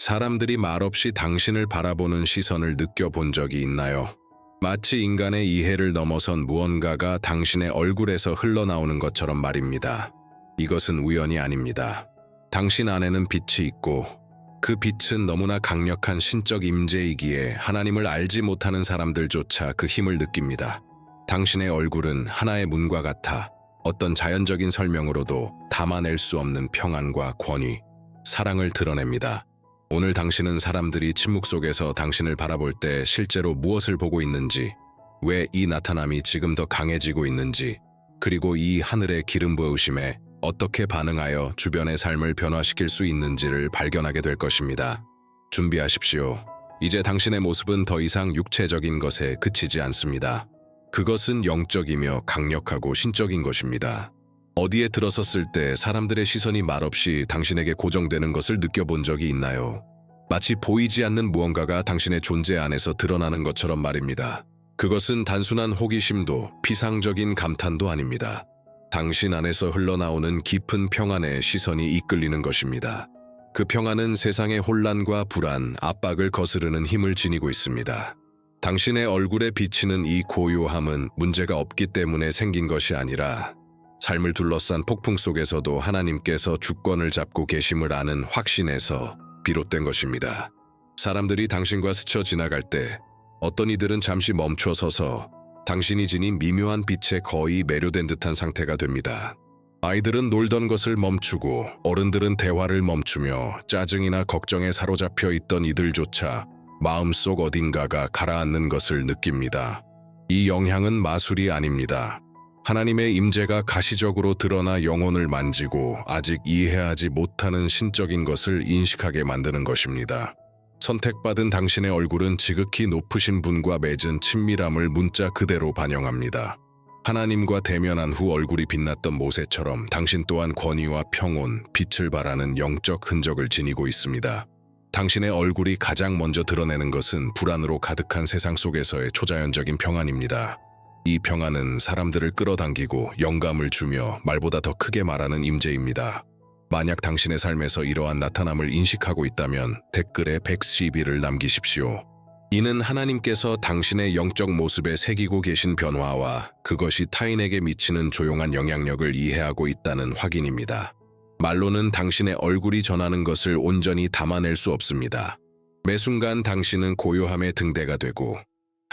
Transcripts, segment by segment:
사람들이 말없이 당신을 바라보는 시선을 느껴본 적이 있나요? 마치 인간의 이해를 넘어선 무언가가 당신의 얼굴에서 흘러나오는 것처럼 말입니다. 이것은 우연이 아닙니다. 당신 안에는 빛이 있고 그 빛은 너무나 강력한 신적 임재이기에 하나님을 알지 못하는 사람들조차 그 힘을 느낍니다. 당신의 얼굴은 하나의 문과 같아 어떤 자연적인 설명으로도 담아낼 수 없는 평안과 권위, 사랑을 드러냅니다. 오늘 당신은 사람들이 침묵 속에서 당신을 바라볼 때 실제로 무엇을 보고 있는지, 왜 이 나타남이 지금 더 강해지고 있는지, 그리고 이 하늘의 기름 부으심에 어떻게 반응하여 주변의 삶을 변화시킬 수 있는지를 발견하게 될 것입니다. 준비하십시오. 이제 당신의 모습은 더 이상 육체적인 것에 그치지 않습니다. 그것은 영적이며 강력하고 신적인 것입니다. 어디에 들어섰을 때 사람들의 시선이 말없이 당신에게 고정되는 것을 느껴본 적이 있나요? 마치 보이지 않는 무언가가 당신의 존재 안에서 드러나는 것처럼 말입니다. 그것은 단순한 호기심도 피상적인 감탄도 아닙니다. 당신 안에서 흘러나오는 깊은 평안의 시선이 이끌리는 것입니다. 그 평안은 세상의 혼란과 불안, 압박을 거스르는 힘을 지니고 있습니다. 당신의 얼굴에 비치는 이 고요함은 문제가 없기 때문에 생긴 것이 아니라 삶을 둘러싼 폭풍 속에서도 하나님께서 주권을 잡고 계심을 아는 확신에서 비롯된 것입니다. 사람들이 당신과 스쳐 지나갈 때 어떤 이들은 잠시 멈춰서서 당신이 지닌 미묘한 빛에 거의 매료된 듯한 상태가 됩니다. 아이들은 놀던 것을 멈추고 어른들은 대화를 멈추며 짜증이나 걱정에 사로잡혀 있던 이들조차 마음속 어딘가가 가라앉는 것을 느낍니다. 이 영향은 마술이 아닙니다. 하나님의 임재가 가시적으로 드러나 영혼을 만지고 아직 이해하지 못하는 신적인 것을 인식하게 만드는 것입니다. 선택받은 당신의 얼굴은 지극히 높으신 분과 맺은 친밀함을 문자 그대로 반영합니다. 하나님과 대면한 후 얼굴이 빛났던 모세처럼 당신 또한 권위와 평온, 빛을 발하는 영적 흔적을 지니고 있습니다. 당신의 얼굴이 가장 먼저 드러내는 것은 불안으로 가득한 세상 속에서의 초자연적인 평안입니다. 이 평안은 사람들을 끌어당기고 영감을 주며 말보다 더 크게 말하는 임재입니다. 만약 당신의 삶에서 이러한 나타남을 인식하고 있다면 댓글에 112를 남기십시오. 이는 하나님께서 당신의 영적 모습에 새기고 계신 변화와 그것이 타인에게 미치는 조용한 영향력을 이해하고 있다는 확인입니다. 말로는 당신의 얼굴이 전하는 것을 온전히 담아낼 수 없습니다. 매 순간 당신은 고요함의 등대가 되고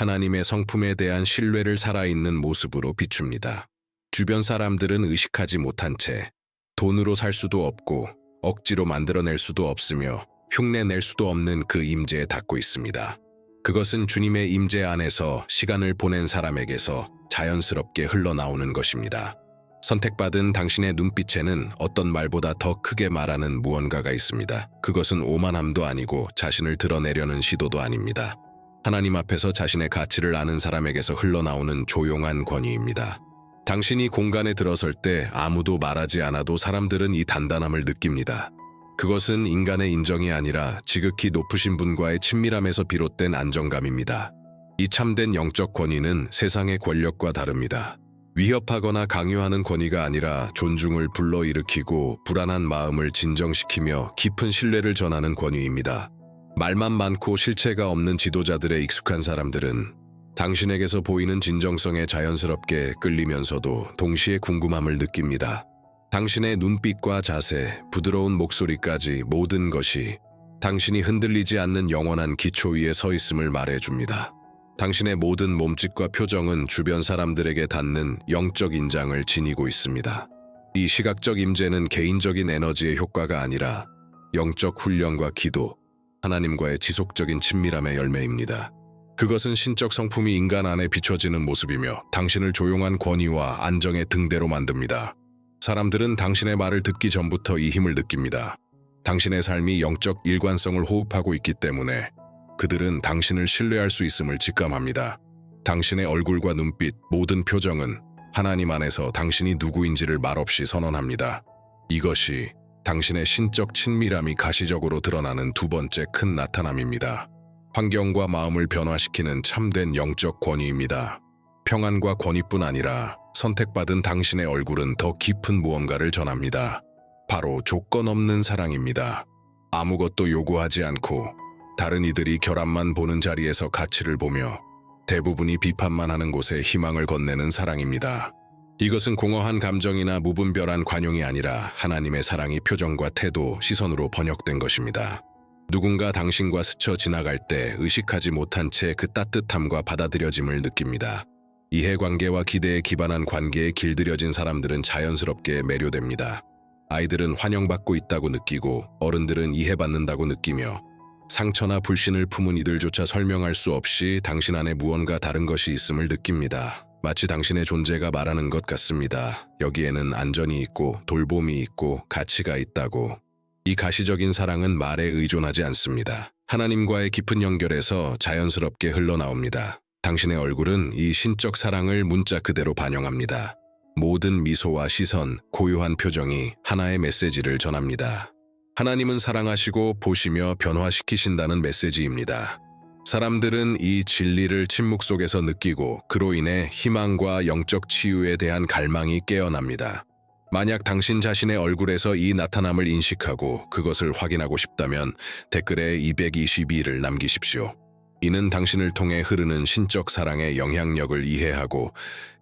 하나님의 성품에 대한 신뢰를 살아있는 모습으로 비춥니다. 주변 사람들은 의식하지 못한 채 돈으로 살 수도 없고 억지로 만들어낼 수도 없으며 흉내낼 수도 없는 그 임재에 닿고 있습니다. 그것은 주님의 임재 안에서 시간을 보낸 사람에게서 자연스럽게 흘러나오는 것입니다. 선택받은 당신의 눈빛에는 어떤 말보다 더 크게 말하는 무언가가 있습니다. 그것은 오만함도 아니고 자신을 드러내려는 시도도 아닙니다. 하나님 앞에서 자신의 가치를 아는 사람에게서 흘러나오는 조용한 권위입니다. 당신이 공간에 들어설 때 아무도 말하지 않아도 사람들은 이 단단함을 느낍니다. 그것은 인간의 인정이 아니라 지극히 높으신 분과의 친밀함에서 비롯된 안정감입니다. 이 참된 영적 권위는 세상의 권력과 다릅니다. 위협하거나 강요하는 권위가 아니라 존중을 불러일으키고 불안한 마음을 진정시키며 깊은 신뢰를 전하는 권위입니다. 말만 많고 실체가 없는 지도자들에 익숙한 사람들은 당신에게서 보이는 진정성에 자연스럽게 끌리면서도 동시에 궁금함을 느낍니다. 당신의 눈빛과 자세, 부드러운 목소리까지 모든 것이 당신이 흔들리지 않는 영원한 기초 위에 서 있음을 말해줍니다. 당신의 모든 몸짓과 표정은 주변 사람들에게 닿는 영적 인장을 지니고 있습니다. 이 시각적 임재는 개인적인 에너지의 효과가 아니라 영적 훈련과 기도, 하나님과의 지속적인 친밀함의 열매입니다. 그것은 신적 성품이 인간 안에 비춰지는 모습이며 당신을 조용한 권위와 안정의 등대로 만듭니다. 사람들은 당신의 말을 듣기 전부터 이 힘을 느낍니다. 당신의 삶이 영적 일관성을 호흡하고 있기 때문에 그들은 당신을 신뢰할 수 있음을 직감합니다. 당신의 얼굴과 눈빛, 모든 표정은 하나님 안에서 당신이 누구인지를 말없이 선언합니다. 이것이 당신의 신적 친밀함이 가시적으로 드러나는 두 번째 큰 나타남입니다. 환경과 마음을 변화시키는 참된 영적 권위입니다. 평안과 권위뿐 아니라 선택받은 당신의 얼굴은 더 깊은 무언가를 전합니다. 바로 조건 없는 사랑입니다. 아무것도 요구하지 않고 다른 이들이 결함만 보는 자리에서 가치를 보며 대부분이 비판만 하는 곳에 희망을 건네는 사랑입니다. 이것은 공허한 감정이나 무분별한 관용이 아니라 하나님의 사랑이 표정과 태도, 시선으로 번역된 것입니다. 누군가 당신과 스쳐 지나갈 때 의식하지 못한 채 그 따뜻함과 받아들여짐을 느낍니다. 이해관계와 기대에 기반한 관계에 길들여진 사람들은 자연스럽게 매료됩니다. 아이들은 환영받고 있다고 느끼고 어른들은 이해받는다고 느끼며 상처나 불신을 품은 이들조차 설명할 수 없이 당신 안에 무언가 다른 것이 있음을 느낍니다. 마치 당신의 존재가 말하는 것 같습니다. 여기에는 안전이 있고 돌봄이 있고 가치가 있다고. 이 가시적인 사랑은 말에 의존하지 않습니다. 하나님과의 깊은 연결에서 자연스럽게 흘러나옵니다. 당신의 얼굴은 이 신적 사랑을 문자 그대로 반영합니다. 모든 미소와 시선, 고요한 표정이 하나의 메시지를 전합니다. 하나님은 사랑하시고 보시며 변화시키신다는 메시지입니다. 사람들은 이 진리를 침묵 속에서 느끼고 그로 인해 희망과 영적 치유에 대한 갈망이 깨어납니다. 만약 당신 자신의 얼굴에서 이 나타남을 인식하고 그것을 확인하고 싶다면 댓글에 222를 남기십시오. 이는 당신을 통해 흐르는 신적 사랑의 영향력을 이해하고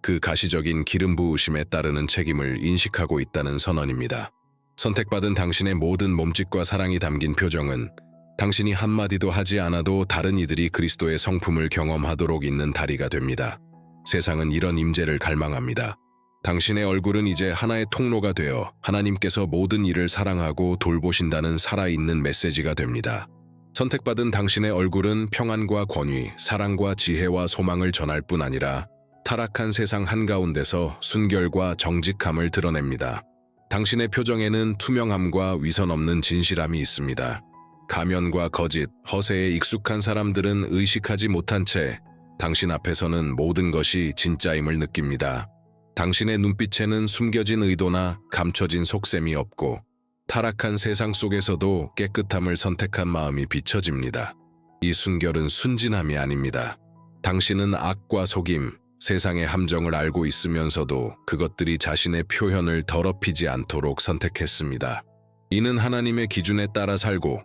그 가시적인 기름 부으심에 따르는 책임을 인식하고 있다는 선언입니다. 선택받은 당신의 모든 몸짓과 사랑이 담긴 표정은 당신이 한마디도 하지 않아도 다른 이들이 그리스도의 성품을 경험하도록 있는 다리가 됩니다. 세상은 이런 임재를 갈망합니다. 당신의 얼굴은 이제 하나의 통로가 되어 하나님께서 모든 이를 사랑하고 돌보신다는 살아있는 메시지가 됩니다. 선택받은 당신의 얼굴은 평안과 권위, 사랑과 지혜와 소망을 전할 뿐 아니라 타락한 세상 한가운데서 순결과 정직함을 드러냅니다. 당신의 표정에는 투명함과 위선 없는 진실함이 있습니다. 가면과 거짓, 허세에 익숙한 사람들은 의식하지 못한 채 당신 앞에서는 모든 것이 진짜임을 느낍니다. 당신의 눈빛에는 숨겨진 의도나 감춰진 속셈이 없고 타락한 세상 속에서도 깨끗함을 선택한 마음이 비춰집니다. 이 순결은 순진함이 아닙니다. 당신은 악과 속임, 세상의 함정을 알고 있으면서도 그것들이 자신의 표현을 더럽히지 않도록 선택했습니다. 이는 하나님의 기준에 따라 살고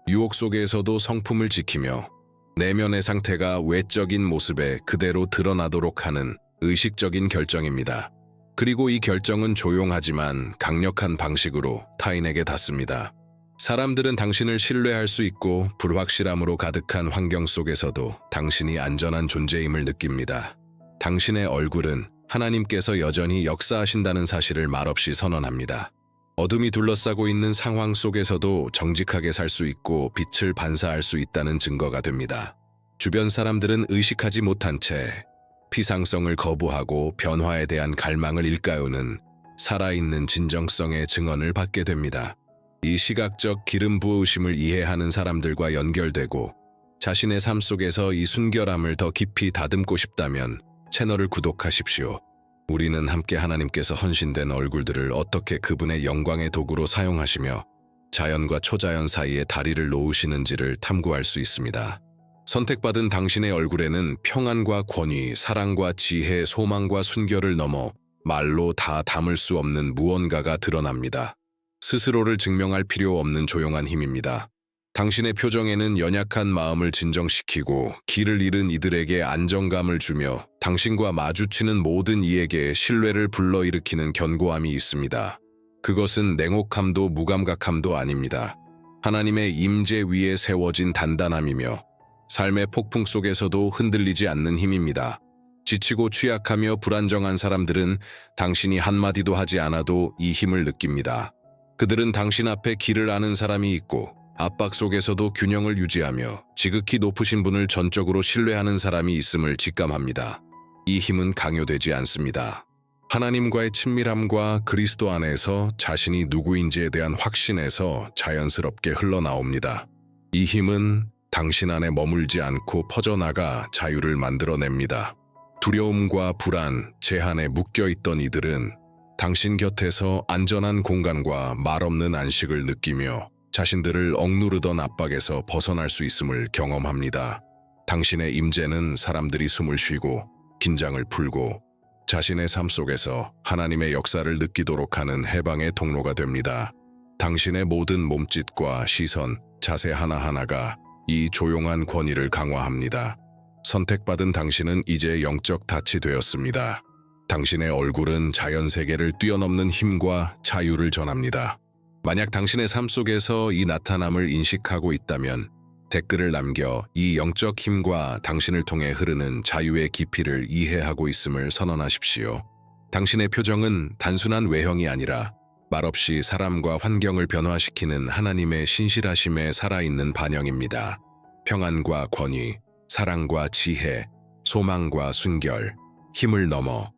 유혹 속에서도 성품을 지키며 내면의 상태가 외적인 모습에 그대로 드러나도록 하는 의식적인 결정입니다. 그리고 이 결정은 조용하지만 강력한 방식으로 타인에게 닿습니다. 사람들은 당신을 신뢰할 수 있고 불확실함으로 가득한 환경 속에서도 당신이 안전한 존재임을 느낍니다. 당신의 얼굴은 하나님께서 여전히 역사하신다는 사실을 말없이 선언합니다. 어둠이 둘러싸고 있는 상황 속에서도 정직하게 살 수 있고 빛을 반사할 수 있다는 증거가 됩니다. 주변 사람들은 의식하지 못한 채 피상성을 거부하고 변화에 대한 갈망을 일깨우는 살아있는 진정성의 증언을 받게 됩니다. 이 시각적 기름 부으심을 이해하는 사람들과 연결되고 자신의 삶 속에서 이 순결함을 더 깊이 다듬고 싶다면 채널을 구독하십시오. 우리는 함께 하나님께서 헌신된 얼굴들을 어떻게 그분의 영광의 도구로 사용하시며 자연과 초자연 사이에 다리를 놓으시는지를 탐구할 수 있습니다. 선택받은 당신의 얼굴에는 평안과 권위, 사랑과 지혜, 소망과 순결을 넘어 말로 다 담을 수 없는 무언가가 드러납니다. 스스로를 증명할 필요 없는 조용한 힘입니다. 당신의 표정에는 연약한 마음을 진정시키고 길을 잃은 이들에게 안정감을 주며 당신과 마주치는 모든 이에게 신뢰를 불러일으키는 견고함이 있습니다. 그것은 냉혹함도 무감각함도 아닙니다. 하나님의 임재 위에 세워진 단단함이며 삶의 폭풍 속에서도 흔들리지 않는 힘입니다. 지치고 취약하며 불안정한 사람들은 당신이 한마디도 하지 않아도 이 힘을 느낍니다. 그들은 당신 앞에 길을 아는 사람이 있고 압박 속에서도 균형을 유지하며 지극히 높으신 분을 전적으로 신뢰하는 사람이 있음을 직감합니다. 이 힘은 강요되지 않습니다. 하나님과의 친밀함과 그리스도 안에서 자신이 누구인지에 대한 확신에서 자연스럽게 흘러나옵니다. 이 힘은 당신 안에 머물지 않고 퍼져나가 자유를 만들어냅니다. 두려움과 불안, 제한에 묶여있던 이들은 당신 곁에서 안전한 공간과 말없는 안식을 느끼며 자신들을 억누르던 압박에서 벗어날 수 있음을 경험합니다. 당신의 임재는 사람들이 숨을 쉬고 긴장을 풀고 자신의 삶 속에서 하나님의 역사를 느끼도록 하는 해방의 통로가 됩니다. 당신의 모든 몸짓과 시선, 자세 하나하나가 이 조용한 권위를 강화합니다. 선택받은 당신은 이제 영적 닻이 되었습니다. 당신의 얼굴은 자연 세계를 뛰어넘는 힘과 자유를 전합니다. 만약 당신의 삶 속에서 이 나타남을 인식하고 있다면 댓글을 남겨 이 영적 힘과 당신을 통해 흐르는 자유의 깊이를 이해하고 있음을 선언하십시오. 당신의 표정은 단순한 외형이 아니라 말없이 사람과 환경을 변화시키는 하나님의 신실하심에 살아있는 반영입니다. 평안과 권위, 사랑과 지혜, 소망과 순결, 힘을 넘어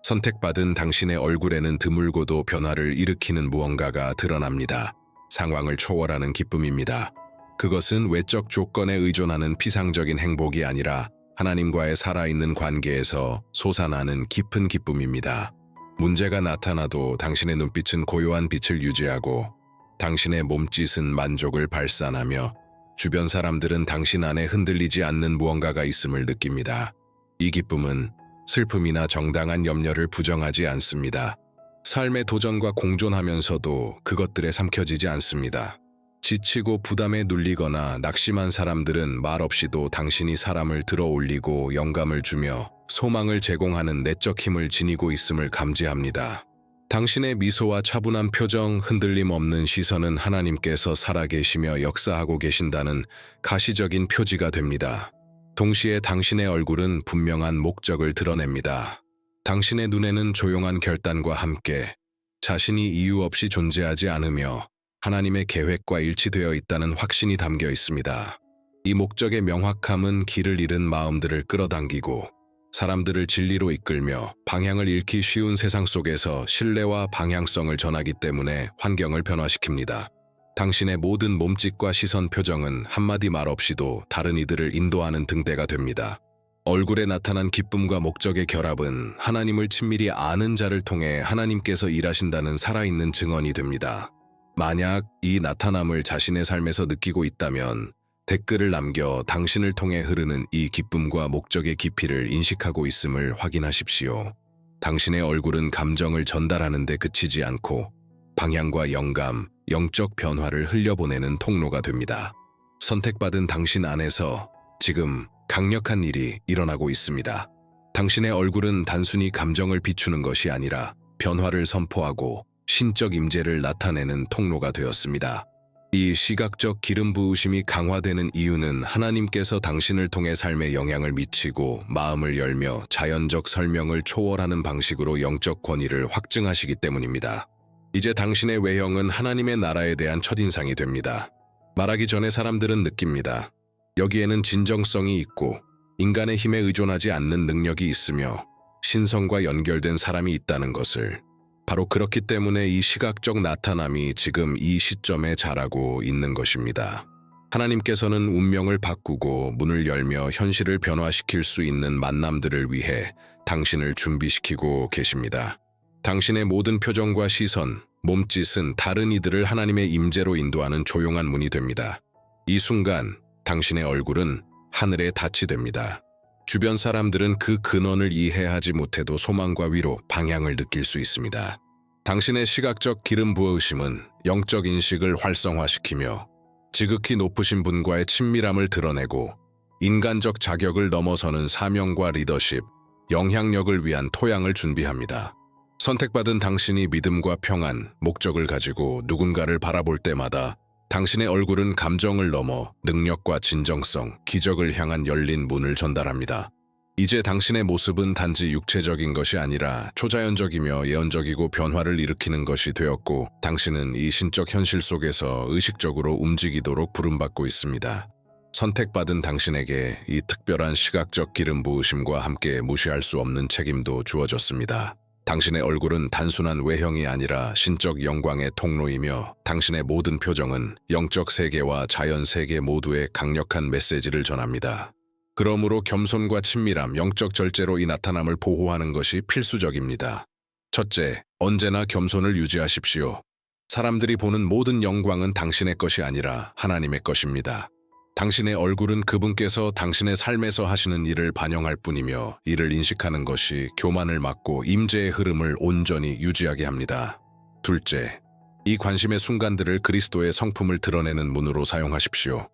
선택받은 당신의 얼굴에는 드물고도 변화를 일으키는 무언가가 드러납니다. 상황을 초월하는 기쁨입니다. 그것은 외적 조건에 의존하는 피상적인 행복이 아니라 하나님과의 살아있는 관계에서 솟아나는 깊은 기쁨입니다. 문제가 나타나도 당신의 눈빛은 고요한 빛을 유지하고 당신의 몸짓은 만족을 발산하며 주변 사람들은 당신 안에 흔들리지 않는 무언가가 있음을 느낍니다. 이 기쁨은 슬픔이나 정당한 염려를 부정하지 않습니다. 삶의 도전과 공존하면서도 그것들에 삼켜지지 않습니다. 지치고 부담에 눌리거나 낙심한 사람들은 말없이도 당신이 사람을 들어올리고 영감을 주며 소망을 제공하는 내적 힘을 지니고 있음을 감지합니다. 당신의 미소와 차분한 표정, 흔들림 없는 시선은 하나님께서 살아계시며 역사하고 계신다는 가시적인 표지가 됩니다. 동시에 당신의 얼굴은 분명한 목적을 드러냅니다. 당신의 눈에는 조용한 결단과 함께 자신이 이유 없이 존재하지 않으며 하나님의 계획과 일치되어 있다는 확신이 담겨 있습니다. 이 목적의 명확함은 길을 잃은 마음들을 끌어당기고 사람들을 진리로 이끌며 방향을 잃기 쉬운 세상 속에서 신뢰와 방향성을 전하기 때문에 환경을 변화시킵니다. 당신의 모든 몸짓과 시선 표정은 한마디 말 없이도 다른 이들을 인도하는 등대가 됩니다. 얼굴에 나타난 기쁨과 목적의 결합은 하나님을 친밀히 아는 자를 통해 하나님께서 일하신다는 살아있는 증언이 됩니다. 만약 이 나타남을 자신의 삶에서 느끼고 있다면 댓글을 남겨 당신을 통해 흐르는 이 기쁨과 목적의 깊이를 인식하고 있음을 확인하십시오. 당신의 얼굴은 감정을 전달하는 데 그치지 않고 방향과 영감, 영적 변화를 흘려보내는 통로가 됩니다. 선택받은 당신 안에서 지금 강력한 일이 일어나고 있습니다. 당신의 얼굴은 단순히 감정을 비추는 것이 아니라 변화를 선포하고 신적 임재를 나타내는 통로가 되었습니다. 이 시각적 기름 부으심이 강화되는 이유는 하나님께서 당신을 통해 삶에 영향을 미치고 마음을 열며 자연적 설명을 초월하는 방식으로 영적 권위를 확증하시기 때문입니다. 이제 당신의 외형은 하나님의 나라에 대한 첫인상이 됩니다. 말하기 전에 사람들은 느낍니다. 여기에는 진정성이 있고 인간의 힘에 의존하지 않는 능력이 있으며 신성과 연결된 사람이 있다는 것을. 바로 그렇기 때문에 이 시각적 나타남이 지금 이 시점에 자라고 있는 것입니다. 하나님께서는 운명을 바꾸고 문을 열며 현실을 변화시킬 수 있는 만남들을 위해 당신을 준비시키고 계십니다. 당신의 모든 표정과 시선, 몸짓은 다른 이들을 하나님의 임재로 인도하는 조용한 문이 됩니다. 이 순간 당신의 얼굴은 하늘의 닻이 됩니다. 주변 사람들은 그 근원을 이해하지 못해도 소망과 위로, 방향을 느낄 수 있습니다. 당신의 시각적 기름 부으심은 영적 인식을 활성화시키며 지극히 높으신 분과의 친밀함을 드러내고 인간적 자격을 넘어서는 사명과 리더십, 영향력을 위한 토양을 준비합니다. 선택받은 당신이 믿음과 평안, 목적을 가지고 누군가를 바라볼 때마다 당신의 얼굴은 감정을 넘어 능력과 진정성, 기적을 향한 열린 문을 전달합니다. 이제 당신의 모습은 단지 육체적인 것이 아니라 초자연적이며 예언적이고 변화를 일으키는 것이 되었고 당신은 이 신적 현실 속에서 의식적으로 움직이도록 부름받고 있습니다. 선택받은 당신에게 이 특별한 시각적 기름 부으심과 함께 무시할 수 없는 책임도 주어졌습니다. 당신의 얼굴은 단순한 외형이 아니라 신적 영광의 통로이며 당신의 모든 표정은 영적 세계와 자연 세계 모두에 강력한 메시지를 전합니다. 그러므로 겸손과 친밀함, 영적 절제로 이 나타남을 보호하는 것이 필수적입니다. 첫째, 언제나 겸손을 유지하십시오. 사람들이 보는 모든 영광은 당신의 것이 아니라 하나님의 것입니다. 당신의 얼굴은 그분께서 당신의 삶에서 하시는 일을 반영할 뿐이며 이를 인식하는 것이 교만을 막고 임재의 흐름을 온전히 유지하게 합니다. 둘째, 이 관심의 순간들을 그리스도의 성품을 드러내는 문으로 사용하십시오.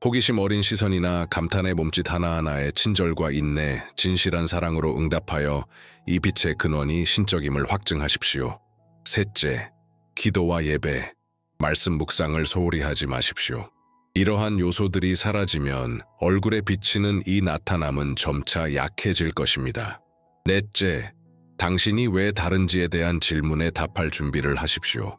호기심 어린 시선이나 감탄의 몸짓 하나하나에 친절과 인내, 진실한 사랑으로 응답하여 이 빛의 근원이 신적임을 확증하십시오. 셋째, 기도와 예배, 말씀 묵상을 소홀히 하지 마십시오. 이러한 요소들이 사라지면 얼굴에 비치는 이 나타남은 점차 약해질 것입니다. 넷째, 당신이 왜 다른지에 대한 질문에 답할 준비를 하십시오.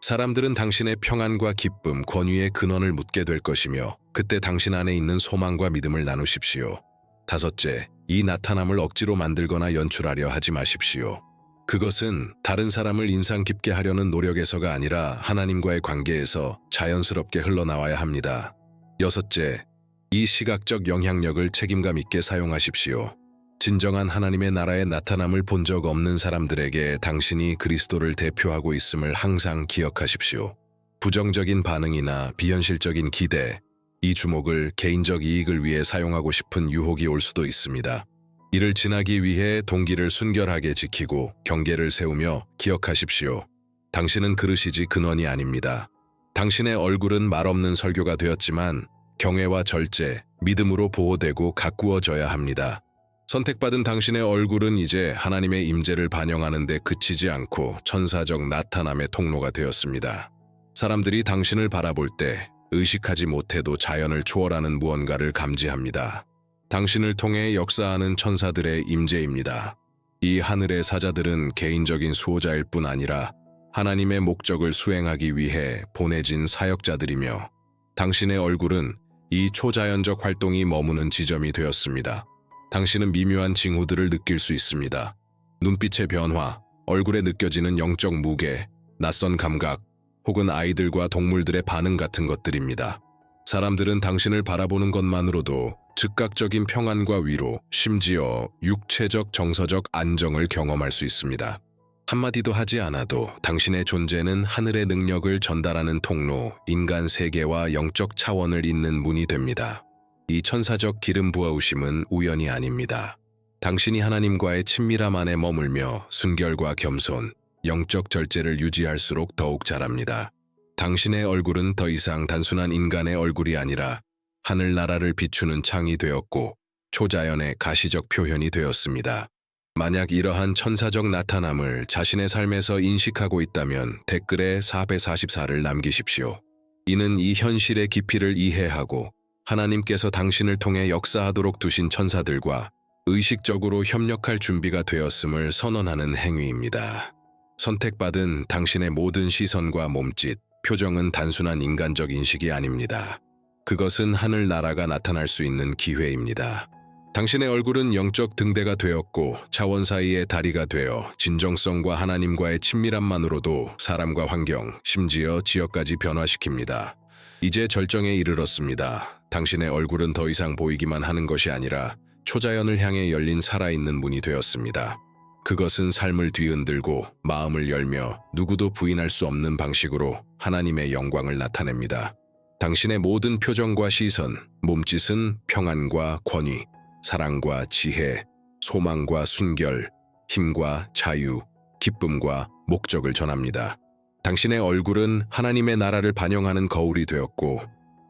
사람들은 당신의 평안과 기쁨, 권위의 근원을 묻게 될 것이며 그때 당신 안에 있는 소망과 믿음을 나누십시오. 다섯째, 이 나타남을 억지로 만들거나 연출하려 하지 마십시오. 그것은 다른 사람을 인상 깊게 하려는 노력에서가 아니라 하나님과의 관계에서 자연스럽게 흘러나와야 합니다. 여섯째, 이 시각적 영향력을 책임감 있게 사용하십시오. 진정한 하나님의 나라의 나타남을 본 적 없는 사람들에게 당신이 그리스도를 대표하고 있음을 항상 기억하십시오. 부정적인 반응이나 비현실적인 기대, 이 주목을 개인적 이익을 위해 사용하고 싶은 유혹이 올 수도 있습니다. 이를 지나기 위해 동기를 순결하게 지키고 경계를 세우며 기억하십시오. 당신은 그릇이지 근원이 아닙니다. 당신의 얼굴은 말없는 설교가 되었지만 경외와 절제, 믿음으로 보호되고 가꾸어져야 합니다. 선택받은 당신의 얼굴은 이제 하나님의 임재를 반영하는 데 그치지 않고 천사적 나타남의 통로가 되었습니다. 사람들이 당신을 바라볼 때 의식하지 못해도 자연을 초월하는 무언가를 감지합니다. 당신을 통해 역사하는 천사들의 임재입니다. 이 하늘의 사자들은 개인적인 수호자일 뿐 아니라 하나님의 목적을 수행하기 위해 보내진 사역자들이며 당신의 얼굴은 이 초자연적 활동이 머무는 지점이 되었습니다. 당신은 미묘한 징후들을 느낄 수 있습니다. 눈빛의 변화, 얼굴에 느껴지는 영적 무게, 낯선 감각, 혹은 아이들과 동물들의 반응 같은 것들입니다. 사람들은 당신을 바라보는 것만으로도 즉각적인 평안과 위로, 심지어 육체적 정서적 안정을 경험할 수 있습니다. 한마디도 하지 않아도 당신의 존재는 하늘의 능력을 전달하는 통로, 인간 세계와 영적 차원을 잇는 문이 됩니다. 이 천사적 기름 부어오심은 우연이 아닙니다. 당신이 하나님과의 친밀함 안에 머물며 순결과 겸손, 영적 절제를 유지할수록 더욱 자랍니다. 당신의 얼굴은 더 이상 단순한 인간의 얼굴이 아니라 하늘나라를 비추는 창이 되었고 초자연의 가시적 표현이 되었습니다. 만약 이러한 천사적 나타남을 자신의 삶에서 인식하고 있다면 댓글에 444를 남기십시오. 이는 이 현실의 깊이를 이해하고 하나님께서 당신을 통해 역사하도록 두신 천사들과 의식적으로 협력할 준비가 되었음을 선언하는 행위입니다. 선택받은 당신의 모든 시선과 몸짓, 표정은 단순한 인간적 인식이 아닙니다. 그것은 하늘나라가 나타날 수 있는 기회입니다. 당신의 얼굴은 영적 등대가 되었고 차원 사이의 다리가 되어 진정성과 하나님과의 친밀함만으로도 사람과 환경, 심지어 지역까지 변화시킵니다. 이제 절정에 이르렀습니다. 당신의 얼굴은 더 이상 보이기만 하는 것이 아니라 초자연을 향해 열린 살아있는 문이 되었습니다. 그것은 삶을 뒤흔들고 마음을 열며 누구도 부인할 수 없는 방식으로 하나님의 영광을 나타냅니다. 당신의 모든 표정과 시선, 몸짓은 평안과 권위, 사랑과 지혜, 소망과 순결, 힘과 자유, 기쁨과 목적을 전합니다. 당신의 얼굴은 하나님의 나라를 반영하는 거울이 되었고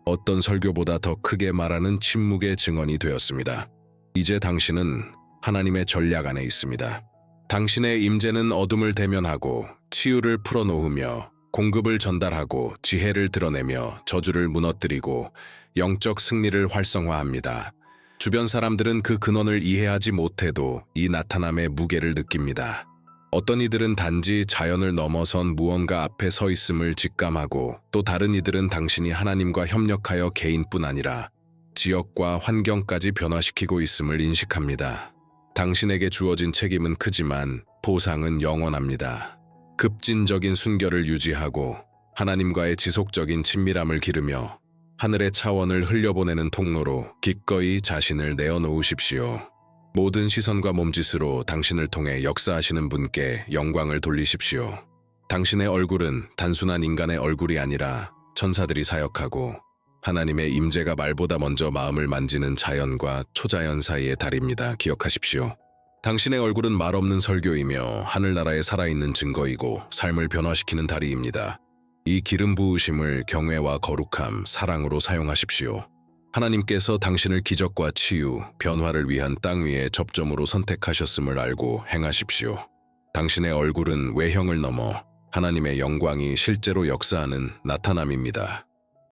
어떤 설교보다 더 크게 말하는 침묵의 증언이 되었습니다. 이제 당신은 하나님의 전략 안에 있습니다. 당신의 임재는 어둠을 대면하고 치유를 풀어놓으며 공급을 전달하고 지혜를 드러내며 저주를 무너뜨리고 영적 승리를 활성화합니다. 주변 사람들은 그 근원을 이해하지 못해도 이 나타남의 무게를 느낍니다. 어떤 이들은 단지 자연을 넘어선 무언가 앞에 서 있음을 직감하고 또 다른 이들은 당신이 하나님과 협력하여 개인뿐 아니라 지역과 환경까지 변화시키고 있음을 인식합니다. 당신에게 주어진 책임은 크지만 보상은 영원합니다. 급진적인 순결을 유지하고 하나님과의 지속적인 친밀함을 기르며 하늘의 차원을 흘려보내는 통로로 기꺼이 자신을 내어놓으십시오. 모든 시선과 몸짓으로 당신을 통해 역사하시는 분께 영광을 돌리십시오. 당신의 얼굴은 단순한 인간의 얼굴이 아니라 천사들이 사역하고 하나님의 임재가 말보다 먼저 마음을 만지는 자연과 초자연 사이의 다리입니다. 기억하십시오. 당신의 얼굴은 말없는 설교이며 하늘나라에 살아있는 증거이고 삶을 변화시키는 다리입니다. 이 기름 부으심을 경외와 거룩함, 사랑으로 사용하십시오. 하나님께서 당신을 기적과 치유, 변화를 위한 땅 위의 접점으로 선택하셨음을 알고 행하십시오. 당신의 얼굴은 외형을 넘어 하나님의 영광이 실제로 역사하는 나타남입니다.